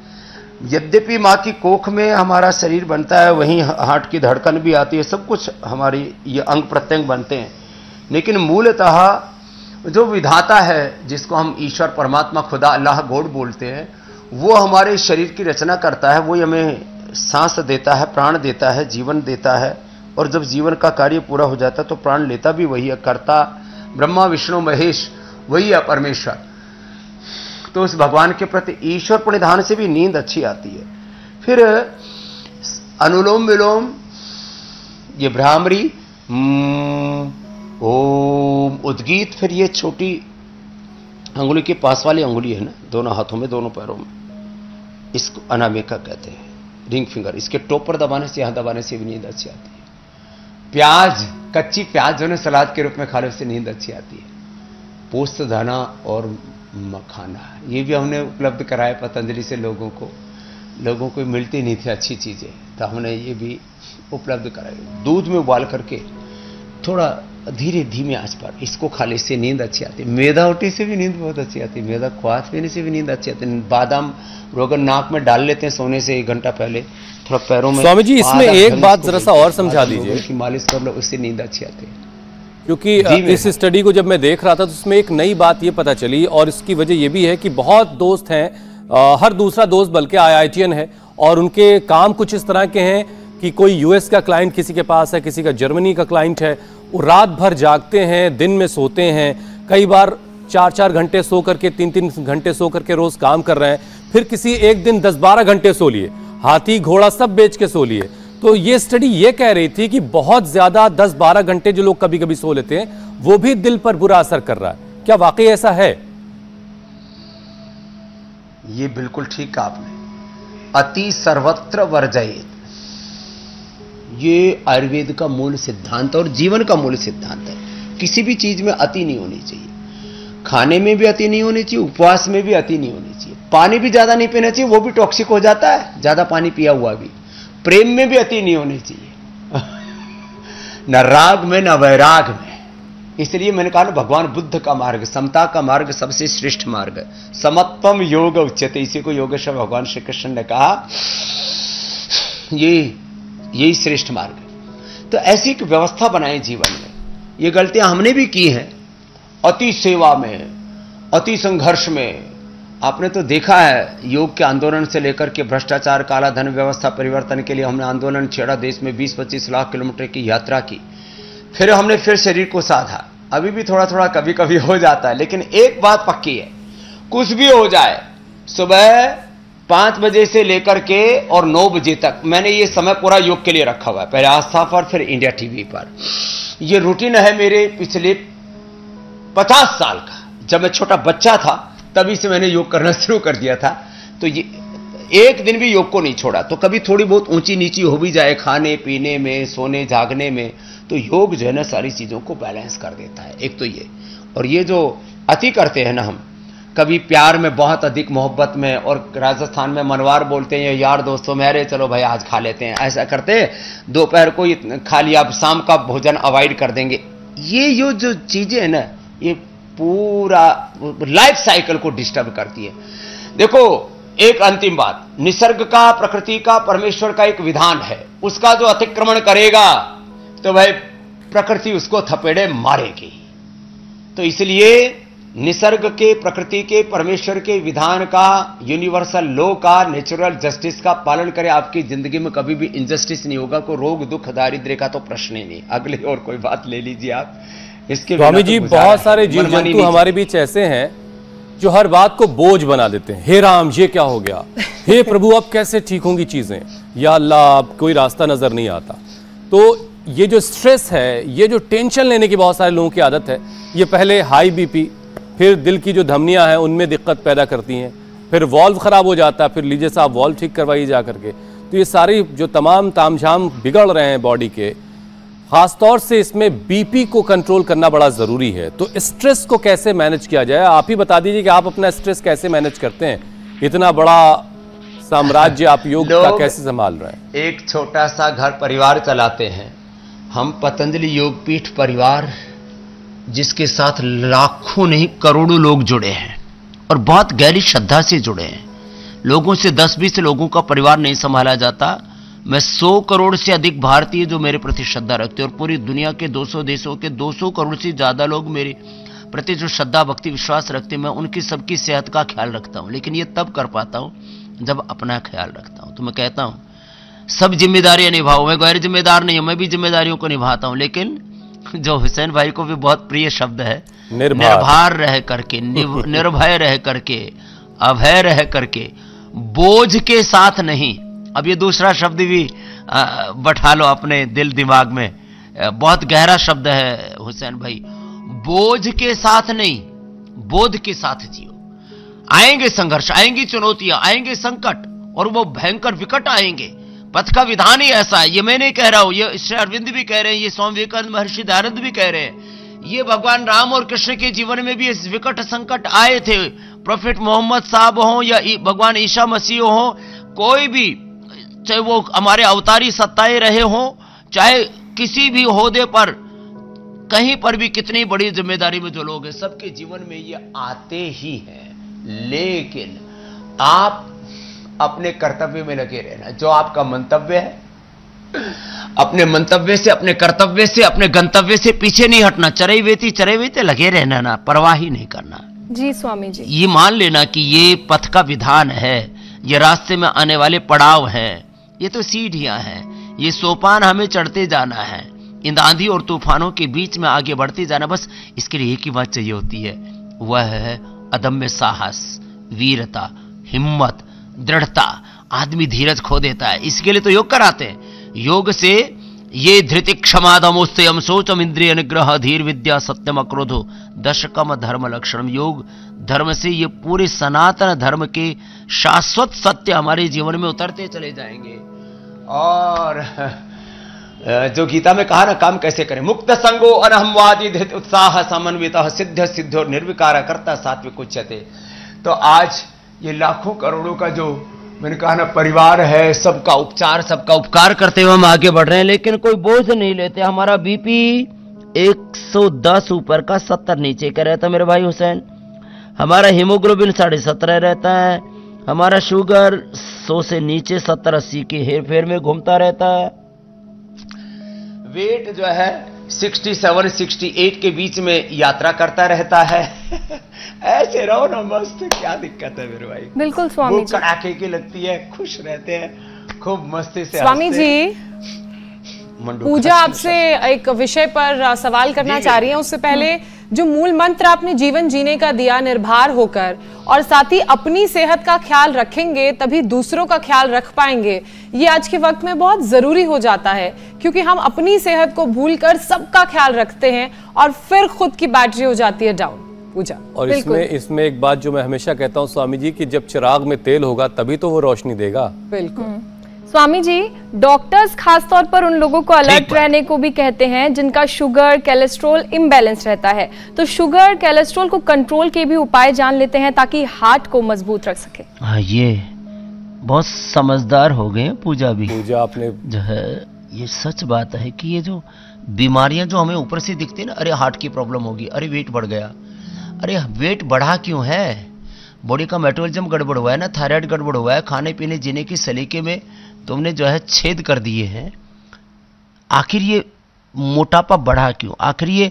यद्यपि माँ की कोख में हमारा शरीर बनता है, वहीं हार्ट की धड़कन भी आती है, सब कुछ हमारी ये अंग प्रत्यंग बनते हैं, लेकिन मूलतः जो विधाता है, जिसको हम ईश्वर, परमात्मा, खुदा, अल्लाह, गॉड बोलते हैं, वो हमारे शरीर की रचना करता है। वो हमें सांस देता है, प्राण देता है, जीवन देता है, और जब जीवन का कार्य पूरा हो जाता है तो प्राण लेता भी वही है। कर्ता ब्रह्मा विष्णु महेश वही है परमेश्वर। तो उस भगवान के प्रति ईश्वर प्रणिधान से भी नींद अच्छी आती है। फिर अनुलोम विलोम, ये भ्रामरी, ओम, उद्गीत, फिर ये छोटी अंगुली के पास वाली अंगुली है ना, दोनों हाथों में, दोनों पैरों में, इसको अनामिका कहते हैं, रिंग फिंगर। इसके टॉप पर दबाने से, यहां दबाने से भी नींद अच्छी आती है। प्याज, कच्ची प्याज जो है सलाद के रूप में खा ले, उससे नींद अच्छी आती है। पोस्त दाना और मखाना, ये भी हमने उपलब्ध कराया पतंजलि से लोगों को मिलती नहीं थी अच्छी चीजें, तो हमने ये भी उपलब्ध कराई। दूध में उबाल करके थोड़ा धीरे धीमे आंच पर इसको खाने से नींद अच्छी आती है। मैदा रोटी से भी नींद बहुत अच्छी आती है, मैदा क्वाथ पीने से भी नींद अच्छी आती है। बादाम रोगन नाक में डाल लेते हैं सोने से 1 घंटा पहले, थोड़ा पैरों में। स्वामी जी, इसमें एक बात जरा सा और समझा दीजिए कि मालिश कर लो, उससे नींद अच्छी आती है। क्योंकि इस स्टडी को जब मैं देख रहा था तो उसमें एक नई बात ये पता चली, और इसकी वजह ये भी है कि बहुत दोस्त हैं, हर दूसरा दोस्त बल्कि IITian है, और उनके काम कुछ इस तरह के हैं कि कोई US का क्लाइंट किसी के पास है, किसी का जर्मनी का क्लाइंट है, वो रात भर जागते हैं, दिन में सोते हैं, कई बार 4-4 घंटे सो करके, 3-3 घंटे सो करके रोज काम कर रहे हैं, फिर किसी एक दिन 10-12 घंटे सो लिए, हाथी घोड़ा सब बेच के सो लिए। तो ये स्टडी ये कह रही थी कि बहुत ज्यादा 10-12 घंटे जो लोग कभी कभी सो लेते हैं वो भी दिल पर बुरा असर कर रहा है। क्या वाकई ऐसा है? ये बिल्कुल ठीक कहा आपने। अति सर्वत्र वर्जयेत, ये आयुर्वेद का मूल सिद्धांत और जीवन का मूल सिद्धांत है। किसी भी चीज में अति नहीं होनी चाहिए। खाने में भी अति नहीं होनी चाहिए, उपवास में भी अति नहीं होनी चाहिए। पानी भी ज्यादा नहीं पीना चाहिए, वो भी टॉक्सिक हो जाता है ज्यादा पानी पिया हुआ भी। प्रेम में भी अति नहीं होनी चाहिए न राग में न वैराग में। इसलिए मैंने कहा ना, भगवान बुद्ध का मार्ग, समता का मार्ग सबसे श्रेष्ठ मार्ग है। समत्वम योग उच्यते, इसी को योगेश्वर भगवान श्री कृष्ण ने कहा, यही श्रेष्ठ मार्ग है। तो ऐसी एक व्यवस्था बनाए जीवन में। ये गलतियां हमने भी की हैं, अति सेवा में, अति संघर्ष में। आपने तो देखा है, योग के आंदोलन से लेकर के भ्रष्टाचार, काला धन व्यवस्था परिवर्तन के लिए हमने आंदोलन छेड़ा, देश में 20-25 लाख किलोमीटर की यात्रा की। फिर हमने फिर शरीर को साधा। अभी भी थोड़ा थोड़ा कभी कभी हो जाता है, लेकिन एक बात पक्की है, कुछ भी हो जाए, सुबह 5 बजे से लेकर के और 9 बजे तक मैंने ये समय पूरा योग के लिए रखा हुआ है। पहले आस्था पर, फिर इंडिया टीवी पर। ये रूटीन है मेरे पिछले 50 साल का। जब मैं छोटा बच्चा था तभी से मैंने योग करना शुरू कर दिया था। तो ये एक दिन भी योग को नहीं छोड़ा। तो कभी थोड़ी बहुत ऊंची नीची हो भी जाए खाने पीने में, सोने जागने में, तो योग जो है ना सारी चीजों को बैलेंस कर देता है। एक तो ये, और ये जो अति करते हैं ना हम, कभी प्यार में बहुत अधिक मोहब्बत में, और राजस्थान में मनवार बोलते हैं यार दोस्तों में, अरे चलो भाई आज खा लेते हैं, ऐसा करते हैं। दोपहर को खा लिया, अब शाम का भोजन अवॉइड कर देंगे। ये जो चीजें है ना, ये पूरा लाइफ साइकिल को डिस्टर्ब करती है। देखो, एक अंतिम बात, निसर्ग का, प्रकृति का, परमेश्वर का एक विधान है, उसका जो अतिक्रमण करेगा तो भाई प्रकृति उसको थपेड़े मारेगी। तो इसलिए निसर्ग के, प्रकृति के, परमेश्वर के विधान का, यूनिवर्सल लॉ का, नेचुरल जस्टिस का पालन करें। आपकी जिंदगी में कभी भी इनजस्टिस नहीं होगा। कोई रोग दुख दारिद्र्य का तो प्रश्न ही नहीं। अगले और कोई बात ले लीजिए आप। इसके स्वामी जी, बहुत सारे जीव जंतु हमारे बीच ऐसे हैं जो हर बात को बोझ बना देते हैं। हे राम, ये क्या हो गया? हे प्रभु, अब कैसे ठीक होंगी चीजें? या अल्लाह, अब कोई रास्ता नजर नहीं आता। तो ये जो स्ट्रेस है, ये जो टेंशन लेने की बहुत सारे लोगों की आदत है, ये पहले हाई बीपी, फिर दिल की जो धमनियां हैं उनमें दिक्कत पैदा करती हैं, फिर वॉल्व खराब हो जाता है, फिर लीजिए साहब वॉल्व ठीक करवाइए जा करके। तो ये सारी जो तमाम तामझाम बिगड़ रहे हैं बॉडी के, खासतौर से इसमें बीपी को कंट्रोल करना बड़ा जरूरी है। तो स्ट्रेस को कैसे मैनेज किया जाए? आप ही बता दीजिए कि आप अपना स्ट्रेस कैसे मैनेज करते हैं। इतना बड़ा साम्राज्य आप योग का कैसे संभाल रहे हैं? एक छोटा सा घर परिवार चलाते हैं हम, पतंजलि योगपीठ परिवार, जिसके साथ लाखों नहीं करोड़ों लोग जुड़े हैं और बहुत गहरी श्रद्धा से जुड़े हैं। लोगों से 10-20 लोगों का परिवार नहीं संभाला जाता। मैं 100 करोड़ से अधिक भारतीय जो मेरे प्रति श्रद्धा रखते हैं, और पूरी दुनिया के 200 देशों के 200 करोड़ से ज्यादा लोग मेरे प्रति जो श्रद्धा भक्ति विश्वास रखते हैं, मैं उनकी सबकी सेहत का ख्याल रखता हूं। लेकिन ये तब कर पाता हूं जब अपना ख्याल रखता हूं। तो मैं कहता हूं सब जिम्मेदारियां निभाओ। मैं गैर जिम्मेदार नहीं हूं, मैं भी जिम्मेदारियों को निभाता हूं। लेकिन जो हुसैन भाई को भी बहुत प्रिय शब्द है, निर्भर रह करके, निर्भय रह करके, अभय रह करके, बोझ के साथ नहीं। अब ये दूसरा शब्द भी बैठा लो अपने दिल दिमाग में, बहुत गहरा शब्द है हुसैन भाई। बोझ के साथ नहीं, बोध के साथ जियो। आएंगे संघर्ष, आएंगी चुनौतियां, आएंगे संकट, और वो भयंकर विकट आएंगे। पथ का विधान ही ऐसा है। ये मैं नहीं कह रहा हूं, ये श्री अरविंद भी कह रहे हैं, ये स्वामी विवेकानंद, महर्षि दयानंद भी कह रहे हैं। ये भगवान राम और कृष्ण के जीवन में भी इस विकट संकट आए थे। प्रोफेट मोहम्मद साहब हो या भगवान ईसा मसीह हो, कोई भी, चाहे वो हमारे अवतारी सत्ताएं रहे हों, चाहे किसी भी ओहदे पर, कहीं पर भी, कितनी बड़ी जिम्मेदारी में जो लोग हैं, सबके जीवन में ये आते ही हैं। लेकिन आप अपने कर्तव्य में लगे रहना। जो आपका मंतव्य है, अपने मंतव्य से, अपने कर्तव्य से, अपने गंतव्य से पीछे नहीं हटना। चरई वेती लगे रहना, ना परवाह ही नहीं करना। जी स्वामी जी, ये मान लेना कि ये पथ का विधान है, ये रास्ते में आने वाले पड़ाव हैं, ये तो सीढ़ियां हैं, ये सोपान हमें चढ़ते जाना है, इन आंधी और तूफानों के बीच में आगे बढ़ते जाना। बस इसके लिए एक ही बात चाहिए होती है, वह है अदम्य साहस, वीरता, हिम्मत, दृढ़ता। आदमी धीरज खो देता है, इसके लिए तो योग कराते हैं। योग से ये धृति क्षमा दमोस्तयम शोचम इंद्रिय निग्रह धीर विद्या सत्यम अक्रोधो दशकम धर्म लक्षणम। योग धर्म से ये पूरे सनातन धर्म के शाश्वत सत्य हमारे जीवन में उतरते चले जाएंगे। और जो गीता में कहा ना, काम कैसे करें, मुक्त संगो अनहमवादी धृत उत्साह समन्वितः सिद्ध सिद्धो निर्विकार कर्ता सात्विक उच्यते। तो आज ये लाखों करोड़ों का जो मैंने कहा ना परिवार है, सबका उपचार सबका उपकार करते हुए हम आगे बढ़ रहे हैं, लेकिन कोई बोझ नहीं लेते। हमारा बीपी 110 ऊपर का 70 नीचे का रहता है मेरे भाई हुसैन। हमारा हीमोग्लोबिन 17.5 रहता है। हमारा शुगर 100 से नीचे 70-80 के हेर फेर में घूमता रहता है। वेट जो है 67-68 के बीच में यात्रा करता रहता है। ऐसे रहो ना मस्त, क्या दिक्कत है मेरे भाई। बिल्कुल स्वामी जी, कड़ाके की लगती है, खुश रहते हैं, खूब मस्ती से। स्वामी जी, पूजा आपसे एक विषय पर सवाल करना चाह रही है। उससे पहले जो मूल मंत्र आपने जीवन जीने का दिया, निर्भर होकर और साथ ही अपनी सेहत का ख्याल रखेंगे तभी दूसरों का ख्याल रख पाएंगे, ये आज के वक्त में बहुत जरूरी हो जाता है, क्योंकि हम अपनी सेहत को भूलकर सबका ख्याल रखते हैं और फिर खुद की बैटरी हो जाती है डाउन। पूजा और इसमें एक बात जो मैं हमेशा कहता हूँ स्वामी जी, कि जब चिराग में तेल होगा तभी तो वो रोशनी देगा। बिल्कुल स्वामी जी, डॉक्टर्स खासतौर पर उन लोगों को अलर्ट रहने को भी कहते हैं जिनका शुगर कोलेस्ट्रॉल इम्बैलेंस रहता है। तो शुगर कोलेस्ट्रॉल को कंट्रोल के भी उपाय जान लेते हैं ताकि हार्ट को मजबूत रख सके। हाँ, ये बहुत समझदार हो गए पूजा भी। पूजा आपने जो है ये सच बात है कि ये जो बीमारियां जो हमें ऊपर से दिखती है ना, अरे हार्ट की प्रॉब्लम होगी, अरे वेट बढ़ गया, अरे वेट बढ़ा क्यों है, बॉडी का मेटाबॉलिज्म गड़बड़ हुआ है ना, थायराइड गड़बड़ हुआ है, खाने पीने जीने की सलीके में तुमने जो है छेद कर दिए हैं। आखिर ये मोटापा बढ़ा क्यों, आखिर ये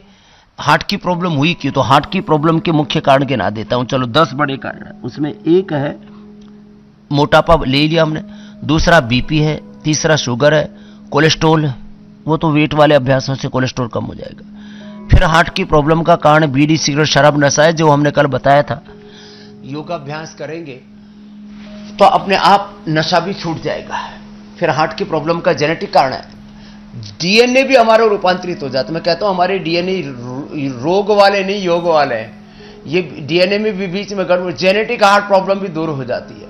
हार्ट की प्रॉब्लम हुई क्यों? तो हार्ट की प्रॉब्लम के मुख्य कारण गिना देता हूं। चलो 10 बड़े कारण है, उसमें एक है मोटापा, ले लिया हमने। दूसरा बीपी है, तीसरा शुगर है, कोलेस्ट्रॉल है, वो तो वेट वाले अभ्यासों से कोलेस्ट्रॉल कम हो जाएगा। फिर हार्ट की प्रॉब्लम का कारण बीड़ी सिगरेट शराब नशा है, जो हमने कल बताया था। योगाभ्यास करेंगे तो अपने आप नशा भी छूट जाएगा। फिर हार्ट की प्रॉब्लम का जेनेटिक कारण है, डीएनए भी हमारा रूपांतरित हो जाता है। मैं कहता हूं हमारे डीएनए रोग वाले नहीं, योग वाले हैं। ये डीएनए में भी बीच में गड़बड़, जेनेटिक हार्ट प्रॉब्लम भी दूर हो जाती है।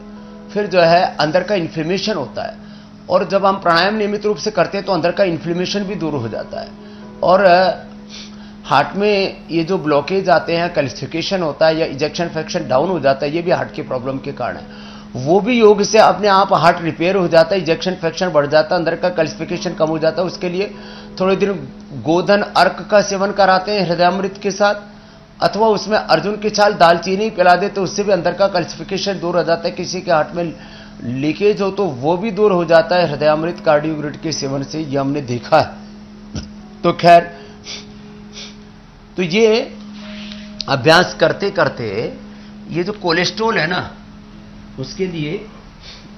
फिर जो है अंदर का इन्फ्लेमेशन होता है, और जब हम प्राणायाम नियमित रूप से करते हैं तो अंदर का इन्फ्लेमेशन भी दूर हो जाता है। और हार्ट में ये जो ब्लॉकेज आते हैं, कैल्सिफिकेशन होता है या इजेक्शन फ्रैक्शन डाउन हो जाता है, ये भी हार्ट की प्रॉब्लम के कारण है। वो भी योग से अपने आप हार्ट रिपेयर हो जाता है, इजेक्शन फ्रैक्शन बढ़ जाता है, अंदर का कैल्सिफिकेशन कम हो जाता है। उसके लिए थोड़े दिन गोधन अर्क का सेवन कराते हैं हृदयामृत के साथ, अथवा उसमें अर्जुन की छाल दालचीनी पिला दे तो उससे भी अंदर का कैल्सिफिकेशन दूर हो जाता है। किसी के हार्ट में लीकेज हो तो वो भी दूर हो जाता है हृदयामृत कार्डियोग्रिड के सेवन से, ये हमने देखा है। तो खैर, तो ये अभ्यास करते करते ये जो कोलेस्ट्रॉल है ना, उसके लिए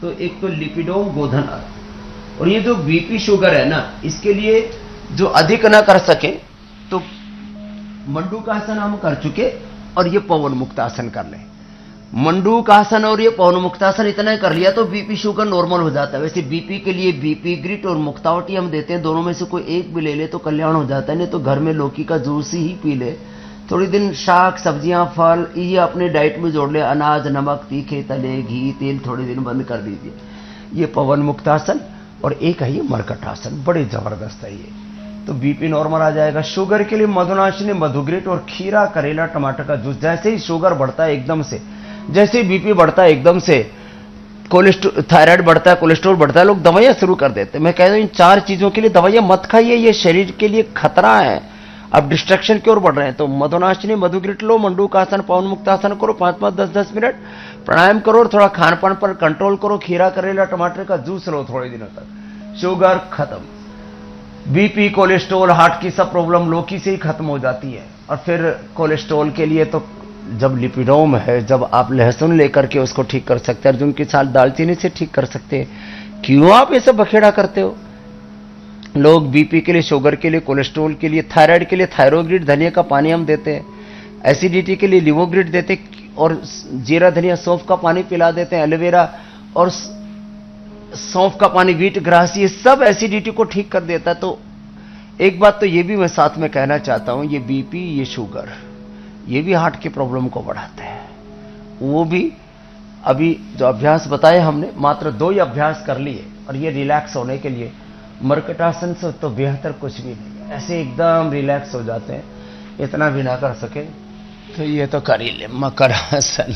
तो एक तो लिपिडोम गोधन अर्क, और ये जो बीपी शुगर है ना, इसके लिए जो अधिक ना कर सके तो मंडूकासन हम कर चुके, और ये पवन मुक्तासन कर ले। मंडूकासन और ये पवन मुक्तासन इतना कर लिया तो बीपी शुगर नॉर्मल हो जाता है। वैसे बीपी के लिए बीपी ग्रिट और मुक्तावटी हम देते हैं, दोनों में से कोई एक भी ले ले तो कल्याण हो जाता है। नहीं तो घर में लौकी का जूस ही पी ले, थोड़ी दिन शाक सब्जियां फल ये अपने डाइट में जोड़ ले, अनाज नमक तीखे तले घी तेल थोड़े दिन बंद कर दीजिए। ये पवन मुक्तासन, और एक है ये मरकटासन, बड़े जबरदस्त है ये। तो बीपी नॉर्मल आ जाएगा। शुगर के लिए मधुनाशिनी मधुग्रेट और खीरा करेला टमाटर का जूस। जैसे ही शुगर बढ़ता है एकदम से, जैसे ही बीपी बढ़ता है एकदम से, कोलेस्ट्रॉल थायराइड बढ़ता है, कोलेस्ट्रॉल बढ़ता है, लोग दवाइयां शुरू कर देते हैं। मैं कहता हूं इन 4 चीजों के लिए दवाइयां मत खाइए, ये शरीर के लिए खतरा है। अब डिस्ट्रक्शन की ओर बढ़ रहे हैं। तो मधुनाशिनी मधुग्रिट लो, मंडूकासन पवन मुक्तासन करो, 5-5 10-10 मिनट प्राणायाम करो, और थोड़ा खान पान पर कंट्रोल करो, खीरा करेला टमाटर का जूस लो थोड़े दिनों तक, शुगर खत्म। बीपी कोलेस्ट्रॉल हार्ट की सब प्रॉब्लम लौकी से ही खत्म हो जाती है। और फिर कोलेस्ट्रॉल के लिए तो जब लिपिडोम है, जब आप लहसुन लेकर के उसको ठीक कर सकते हैं, अर्जुन की छाल दालचीनी से ठीक कर सकते हैं। क्यों आप ये सब बखेड़ा करते हो? लोग बीपी के लिए, शुगर के लिए, कोलेस्ट्रॉल के लिए, थायराइड के लिए थायरोग्रिड धनिया का पानी हम देते हैं, एसिडिटी के लिए लिवोग्रिड देते हैं, और जीरा धनिया सौंफ का पानी पिला देते हैं, एलोवेरा और सौंफ का पानी, व्हीट ग्रास, ये सब एसिडिटी को ठीक कर देता है। तो एक बात तो ये भी मैं साथ में कहना चाहता हूं, ये बीपी, ये शुगर, ये भी हार्ट की प्रॉब्लम को बढ़ाते हैं। वो भी अभी जो अभ्यास बताए हमने, मात्र 2 ही अभ्यास कर लिए और ये रिलैक्स होने के लिए मरकटासन से तो बेहतर कुछ भी नहीं है। ऐसे एकदम रिलैक्स हो जाते हैं, इतना भी ना कर सके तो ये तो कर ही ले मकरासन।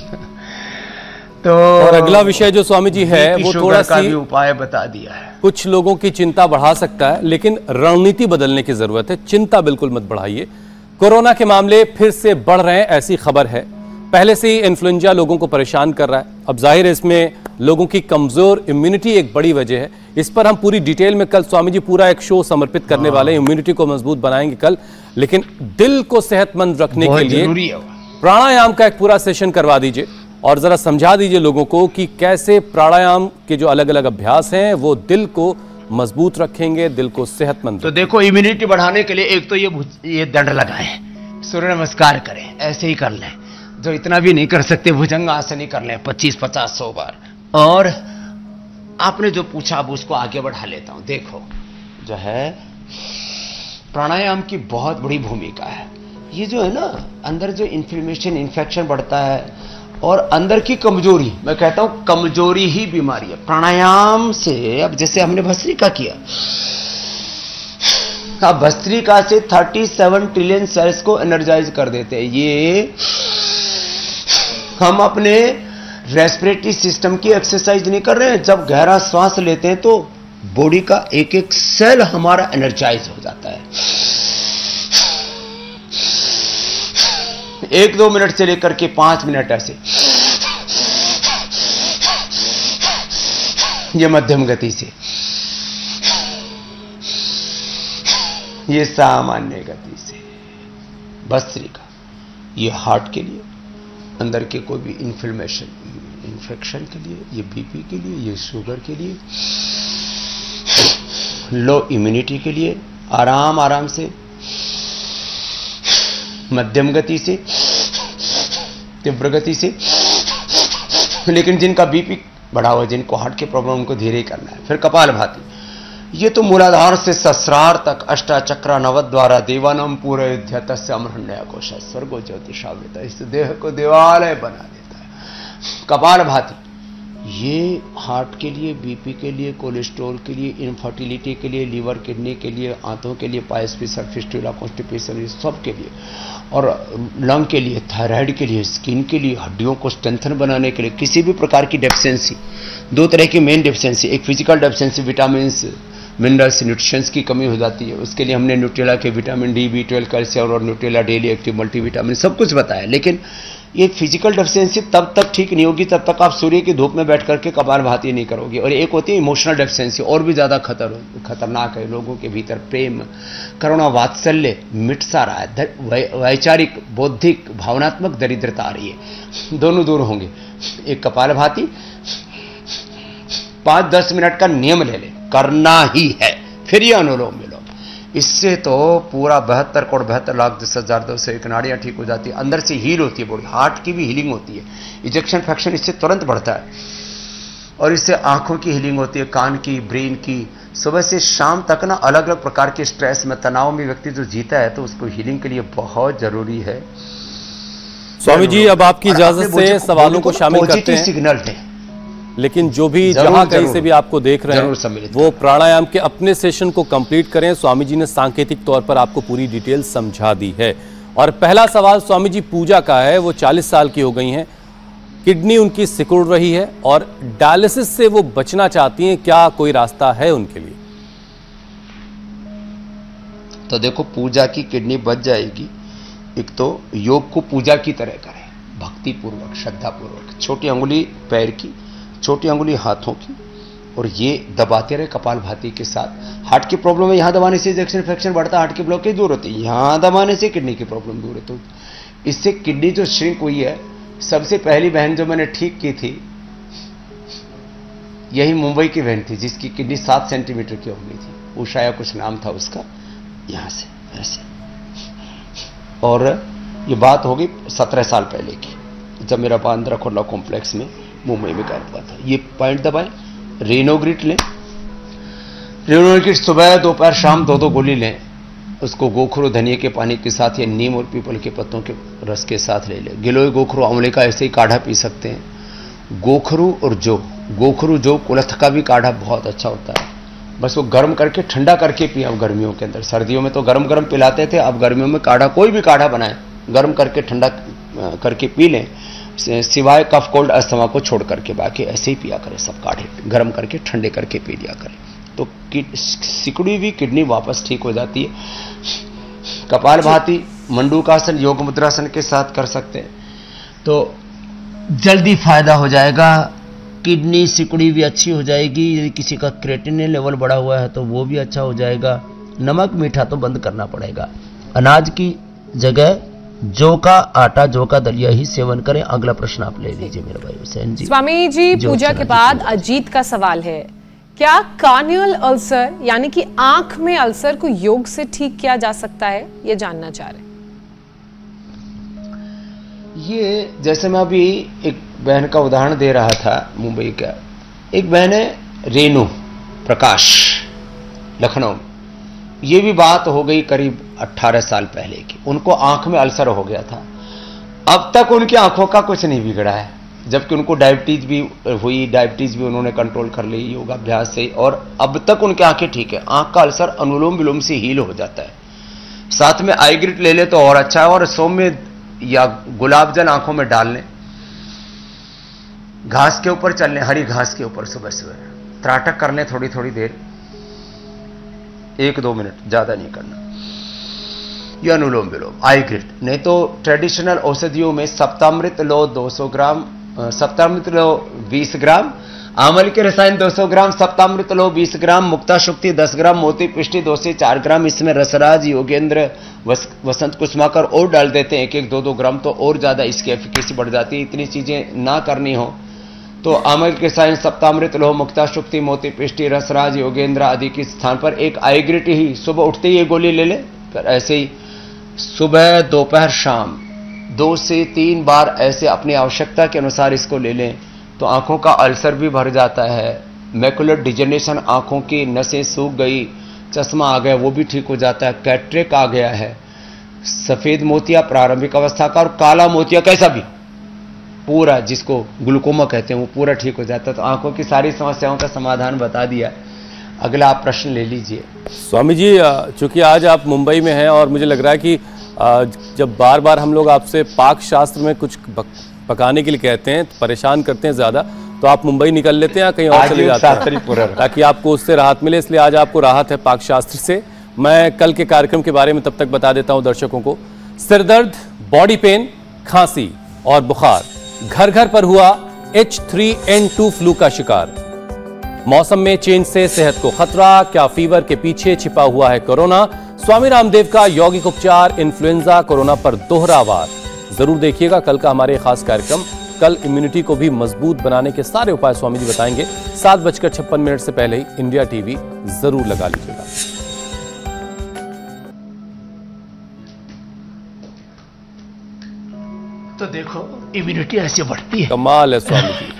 तो और अगला विषय जो स्वामी जी है वो थोड़ा सा भी उपाय बता दिया है। कुछ लोगों की चिंता बढ़ा सकता है, लेकिन रणनीति बदलने की जरूरत है। चिंता बिल्कुल मत बढ़ाइए। कोरोना के मामले फिर से बढ़ रहे हैं, ऐसी खबर है। पहले से ही इन्फ्लुएंजा लोगों को परेशान कर रहा है। अब जाहिर है इसमें लोगों की कमजोर इम्यूनिटी एक बड़ी वजह है। इस पर हम पूरी डिटेल में कल स्वामी जी पूरा एक शो समर्पित करने वाले हैं। इम्यूनिटी को मजबूत बनाएंगे कल, लेकिन दिल को सेहतमंद रखने के लिए प्राणायाम का एक पूरा सेशन करवा दीजिए और जरा समझा दीजिए लोगों को कि कैसे प्राणायाम के जो अलग अलग अभ्यास हैं वो दिल को मजबूत रखेंगे, दिल को सेहतमंद। तो देखो, इम्यूनिटी बढ़ाने के लिए एक तो ये दंड लगाएं, सूर्य नमस्कार करें, ऐसे ही कर लें। जो इतना भी नहीं कर सकते भुजंग आसन ही कर लें 25-50-100 बार। और आपने जो पूछा अब उसको आगे बढ़ा लेता हूं। देखो, जो है प्राणायाम की बहुत बड़ी भूमिका है। ये जो है ना, अंदर जो इन्फ्लेमेशन, इन्फेक्शन बढ़ता है और अंदर की कमजोरी, मैं कहता हूं कमजोरी ही बीमारी है। प्राणायाम से, अब जैसे हमने भस्त्रिका किया, अब भस्त्रिका से 37 ट्रिलियन सेल्स को एनर्जाइज कर देते हैं। ये हम अपने रेस्पिरेटरी सिस्टम की एक्सरसाइज नहीं कर रहे हैं। जब गहरा श्वास लेते हैं तो बॉडी का एक एक सेल हमारा एनर्जाइज हो जाता है। 1-2 मिनट से लेकर के 5 मिनट ऐसे, ये मध्यम गति से, ये सामान्य गति से। भस्त्रिका ये हार्ट के लिए, अंदर के कोई भी इन्फ्लेमेशन, इन्फेक्शन के लिए, ये बीपी के लिए, ये शुगर के लिए, लो इम्यूनिटी के लिए, आराम आराम से, मध्यम गति से, तीव्र गति से। लेकिन जिनका बीपी बढ़ा हुआ, जिनको हार्ट की प्रॉब्लम, उनको धीरे ही करना है। फिर कपालभाति, ये तो मूलाधार से सहस्रार तक अष्टाचक्र नवद्वारा देवानम पूरे तस्य अमरण्य कोश स्वर्गो ज्योतिषावृता, इस देह को देवालय बना देता है। कपालभाति ये हार्ट के लिए, बीपी के लिए, कोलेस्ट्रॉल के लिए, इनफर्टिलिटी के लिए, लीवर किडनी के लिए, आंतों के लिए, पाइल्स, फिस्टुला, कॉन्स्टिपेशन, सब के लिए, और लंग के लिए, थायराइड के लिए, स्किन के लिए, हड्डियों को स्ट्रेंथन बनाने के लिए। किसी भी प्रकार की डेफिशिएंसी, 2 तरह की मेन डेफिशिएंसी, एक physical deficiency, vitamin, minerals, nutritions की कमी हो जाती है, उसके लिए हमने न्यूट्रेला के विटामिन डी, B12, कैल्शियम और न्यूट्रेला डेली एक्टिव मल्टीविटामिन सब कुछ बताया। लेकिन ये फिजिकल डेफिशिएंसी तब तक ठीक नहीं होगी जब तक आप सूर्य की धूप में बैठ करके कपालभाति नहीं करोगे। और एक होती है इमोशनल डेफिशिएंसी, और भी ज्यादा खतरनाक है। लोगों के भीतर प्रेम, करुणा, वात्सल्य मिट सा रहा है, वैचारिक, बौद्धिक, भावनात्मक दरिद्रता आ रही है, दोनों दूर होंगे। एक कपालभाति 5-10 मिनट का नियम ले ले, करना ही है। फिर ये अनुलोम विलोम, इससे तो पूरा 72 करोड़ 72,10,1001 नाड़ियां ठीक हो जाती है, अंदर से हील होती है बॉडी, हार्ट की भी हीलिंग होती है। इजेक्शन फ्रैक्शन इससे तुरंत बढ़ता है और इससे आंखों की हीलिंग होती है, कान की, ब्रेन की। सुबह से शाम तक ना अलग अलग प्रकार के स्ट्रेस में, तनाव में व्यक्ति जो जीता है तो उसको हीलिंग के लिए बहुत जरूरी है। स्वामी जी, अब आपकी इजाजत से सवालों को शामिल करते हैं। सिग्नल है, लेकिन जो भी जहां कहीं से भी आपको देख रहे हैं वो प्राणायाम के अपने सेशन को कंप्लीट करें। स्वामी जी ने सांकेतिक तौर पर आपको पूरी डिटेल समझा दी है। और पहला सवाल स्वामी जी पूजा का है। वो 40 साल की हो गई हैं, किडनी उनकी सिकुड़ रही है और डायलिसिस से वो बचना चाहती हैं, क्या कोई रास्ता है उनके लिए? तो देखो, पूजा की किडनी बच जाएगी। एक तो योग को पूजा की तरह करें, भक्ति पूर्वक, श्रद्धा पूर्वक। छोटी अंगुली पैर की, छोटी अंगुली हाथों की, और ये दबाते रहे कपालभाति के साथ। हार्ट की प्रॉब्लम है, यहां दबाने से इजेक्शन फ्रैक्शन बढ़ता है, हार्ट की ब्लॉकेज दूर होती है। यहां दबाने से किडनी की प्रॉब्लम दूर होती है। इससे किडनी जो श्रिंक हुई है, सबसे पहली बहन जो मैंने ठीक की थी यही मुंबई की बहन थी, जिसकी किडनी 7 सेंटीमीटर की हो गई थी। उषा या कुछ नाम था उसका, यहां से ऐसे। और ये बात होगी 17 साल पहले की, जब मेरा बांद्रा कुर्ला कॉम्प्लेक्स में मुंबई में गया हुआ था। ये पॉइंट दबाए रेनोग्रिट लें। रेनोग्रिट सुबह दोपहर शाम 2-2 गोली लें। उसको गोखरू धनिया के पानी के साथ या नीम और पीपल के पत्तों के रस के साथ ले लें। गिलोय गोखरू आंवले का ऐसे ही काढ़ा पी सकते हैं। गोखरू और जौ कुल्थ का भी काढ़ा बहुत अच्छा होता है। बस वो गर्म करके ठंडा करके पिए। अब गर्मियों के अंदर, सर्दियों में तो गरम गरम पिलाते थे, अब गर्मियों में काढ़ा, कोई भी काढ़ा बनाएं, गर्म करके ठंडा करके पी लें, सिवाय कफ कोल्ड अस्थमा को छोड़ करके। बाकी ऐसे ही पिया करें सब काढ़े, गर्म करके ठंडे करके पी लिया करें, तो सिकुड़ी हुई किडनी वापस ठीक हो जाती है। कपालभाति, मंडूकासन, योग मुद्रासन के साथ कर सकते हैं तो जल्दी फायदा हो जाएगा। किडनी सिकुड़ी भी अच्छी हो जाएगी। यदि किसी का क्रिएटिनिन लेवल बढ़ा हुआ है तो वो भी अच्छा हो जाएगा। नमक मीठा तो बंद करना पड़ेगा। अनाज की जगह जौ का आटा, जौ का दलिया ही सेवन करें। अगला प्रश्न आप ले लीजिए मेरे भाई हुसैन जी। स्वामी जी, पूजा के बाद अजीत का सवाल है, क्या कार्नियल अल्सर यानी कि आंख में अल्सर को योग से ठीक किया जा सकता है? ये जानना चाह रहे हैं। ये जैसे मैं अभी एक बहन का उदाहरण दे रहा था, मुंबई का एक बहन है रेनू प्रकाश, लखनऊ। ये भी बात हो गई करीब 18 साल पहले की। उनको आंख में अल्सर हो गया था। अब तक उनकी आंखों का कुछ नहीं बिगड़ा है, जबकि उनको डायबिटीज भी हुई, डायबिटीज भी उन्होंने कंट्रोल कर ली योगाभ्यास से, और अब तक उनकी आंखें ठीक है। आंख का अल्सर अनुलोम विलोम से हील हो जाता है। साथ में आईग्रिट ले ले तो और अच्छा है, और सौम्य या गुलाब जल आंखों में डाल लें। घास के ऊपर चल लें, हरी घास के ऊपर सुबह सुबह त्राटक कर लें थोड़ी थोड़ी देर, 1-2 मिनट, ज्यादा नहीं करना। यह अनुलोम विलोम, आईग्रिट। नहीं तो ट्रेडिशनल औषधियों में सप्तामृत लो 200 ग्राम, सप्तामृत लो 20 ग्राम, आमल के रसायन 200 ग्राम, सप्तामृत लो 20 ग्राम, मुक्ता शुक्ति 10 ग्राम, मोती पिष्टी 2 से 4 ग्राम, इसमें रसराज, योगेंद्र, वसंत कुसुमाकर और डाल देते हैं 1-2 ग्राम, तो और ज्यादा इसकी एफिकेसी बढ़ जाती है। इतनी चीजें ना करनी हो तो आमल के रसायन, सप्तामृत लो, मुक्ता शुक्ति, मोती पिष्टी, रसराज, योगेंद्र आदि के स्थान पर एक आईग्रिट ही सुबह उठते ही ये गोली ले लें। फिर ऐसे ही सुबह दोपहर शाम 2 से 3 बार ऐसे अपनी आवश्यकता के अनुसार इसको ले लें तो आंखों का अल्सर भी भर जाता है। मैकुलर डिजेनरेशन, आंखों की नसें सूख गई, चश्मा आ गया, वो भी ठीक हो जाता है। कैटरेक्ट आ गया है, सफेद मोतिया प्रारंभिक अवस्था का, और काला मोतिया कैसा भी पूरा, जिसको ग्लूकोमा कहते हैं, वो पूरा ठीक हो जाता है। तो आंखों की सारी समस्याओं का समाधान बता दिया। अगला आप प्रश्न ले लीजिए। स्वामी जी, चूंकि आज आप मुंबई में हैं और मुझे लग रहा है कि जब बार बार हम लोग आपसे पाक शास्त्र में कुछ पकाने के लिए कहते हैं, परेशान करते हैं ज़्यादा, तो आप मुंबई निकल लेते हैं या कहीं और चले जाते हैं ताकि आपको उससे राहत मिले। इसलिए आज आपको राहत है पाक शास्त्र से। मैं कल के कार्यक्रम के बारे में तब तक बता देता हूं दर्शकों को। सिरदर्द, बॉडी पेन, खांसी और बुखार, घर घर पर हुआ H3N2 फ्लू का शिकार। मौसम में चेंज से सेहत को खतरा, क्या फीवर के पीछे छिपा हुआ है कोरोना? स्वामी रामदेव का यौगिक उपचार इन्फ्लुएंजा कोरोना पर दोहरा वार। जरूर देखिएगा कल का हमारे खास कार्यक्रम। कल इम्यूनिटी को भी मजबूत बनाने के सारे उपाय स्वामी जी बताएंगे। 7:56 से पहले ही इंडिया टीवी जरूर लगा लीजिएगा। तो देखो इम्यूनिटी ऐसे बढ़ती है, कमाल है स्वामी जी।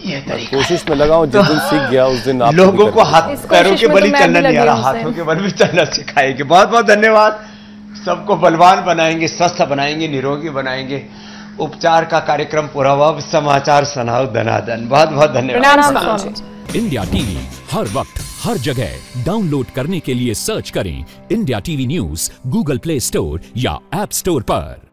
ये तरीका कोशिश में लगाऊं, जिस दिन सीख गया उस दिन आप लोगों को हाथ पैरों के बल ही चलना नहीं आ रहा, हाथों के बल भी चलना सिखाएंगे। बहुत बहुत धन्यवाद। सबको बलवान बनाएंगे, स्वस्थ बनाएंगे, निरोगी बनाएंगे। उपचार का कार्यक्रम पूरा हुआ। समाचार सुनाओ दनादन। बहुत बहुत धन्यवाद। इंडिया टीवी हर वक्त हर जगह डाउनलोड करने के लिए सर्च करें India TV news Google play store या ऐप स्टोर पर।